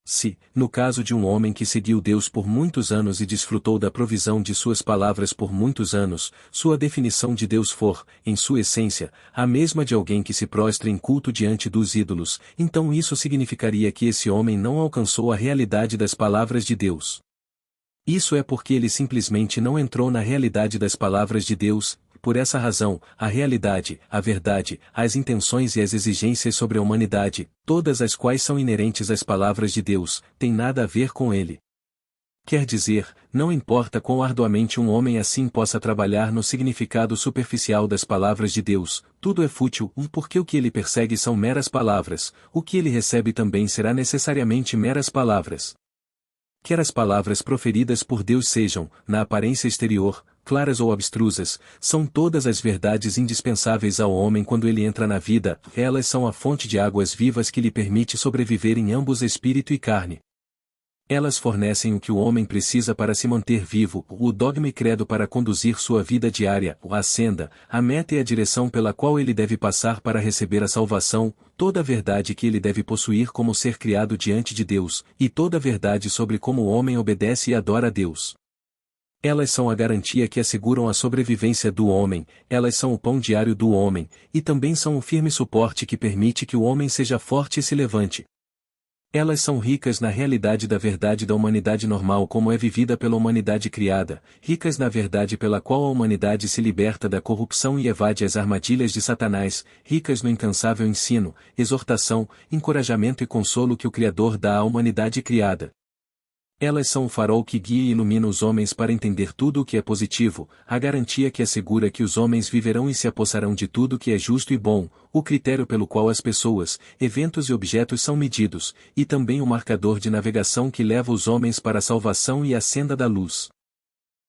Se, no caso de um homem que seguiu Deus por muitos anos e desfrutou da provisão de suas palavras por muitos anos, sua definição de Deus for, em sua essência, a mesma de alguém que se prostra em culto diante dos ídolos, então isso significaria que esse homem não alcançou a realidade das palavras de Deus. Isso é porque ele simplesmente não entrou na realidade das palavras de Deus. Por essa razão, a realidade, a verdade, as intenções e as exigências sobre a humanidade, todas as quais são inerentes às palavras de Deus, têm nada a ver com ele. Quer dizer, não importa quão arduamente um homem assim possa trabalhar no significado superficial das palavras de Deus, tudo é fútil, porque o que ele persegue são meras palavras, o que ele recebe também será necessariamente meras palavras. Quer as palavras proferidas por Deus sejam, na aparência exterior, claras ou abstrusas, são todas as verdades indispensáveis ao homem quando ele entra na vida, elas são a fonte de águas vivas que lhe permite sobreviver em ambos espírito e carne. Elas fornecem o que o homem precisa para se manter vivo, o dogma e credo para conduzir sua vida diária, a senda, a meta e a direção pela qual ele deve passar para receber a salvação, toda a verdade que ele deve possuir como ser criado diante de Deus, e toda a verdade sobre como o homem obedece e adora a Deus. Elas são a garantia que asseguram a sobrevivência do homem, elas são o pão diário do homem, e também são o firme suporte que permite que o homem seja forte e se levante. Elas são ricas na realidade da verdade da humanidade normal como é vivida pela humanidade criada, ricas na verdade pela qual a humanidade se liberta da corrupção e evade as armadilhas de Satanás, ricas no incansável ensino, exortação, encorajamento e consolo que o Criador dá à humanidade criada. Elas são o farol que guia e ilumina os homens para entender tudo o que é positivo, a garantia que assegura que os homens viverão e se apossarão de tudo que é justo e bom, o critério pelo qual as pessoas, eventos e objetos são medidos, e também o marcador de navegação que leva os homens para a salvação e a senda da luz.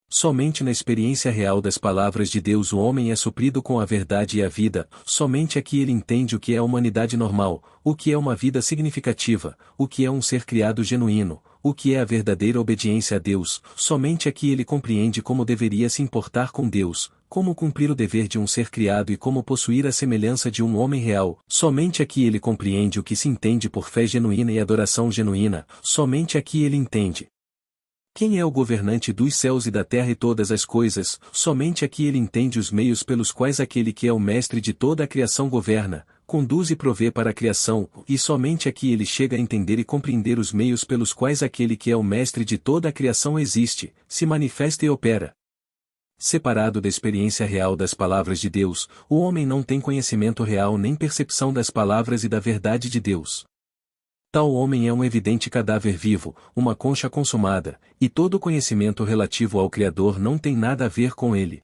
Somente na experiência real das palavras de Deus o homem é suprido com a verdade e a vida, somente aqui ele entende o que é a humanidade normal, o que é uma vida significativa, o que é um ser criado genuíno, o que é a verdadeira obediência a Deus, somente aqui ele compreende como deveria se importar com Deus, como cumprir o dever de um ser criado e como possuir a semelhança de um homem real, somente aqui ele compreende o que se entende por fé genuína e adoração genuína, somente aqui ele entende quem é o governante dos céus e da terra e todas as coisas, somente aqui ele entende os meios pelos quais aquele que é o mestre de toda a criação governa, conduz e provê para a criação, e somente aqui ele chega a entender e compreender os meios pelos quais aquele que é o mestre de toda a criação existe, se manifesta e opera. Separado da experiência real das palavras de Deus, o homem não tem conhecimento real nem percepção das palavras e da verdade de Deus. Tal homem é um evidente cadáver vivo, uma concha consumada, e todo conhecimento relativo ao Criador não tem nada a ver com ele.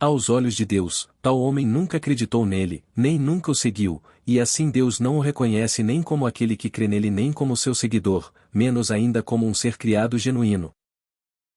Aos olhos de Deus, tal homem nunca acreditou nele, nem nunca o seguiu, e assim Deus não o reconhece nem como aquele que crê nele nem como seu seguidor, menos ainda como um ser criado genuíno.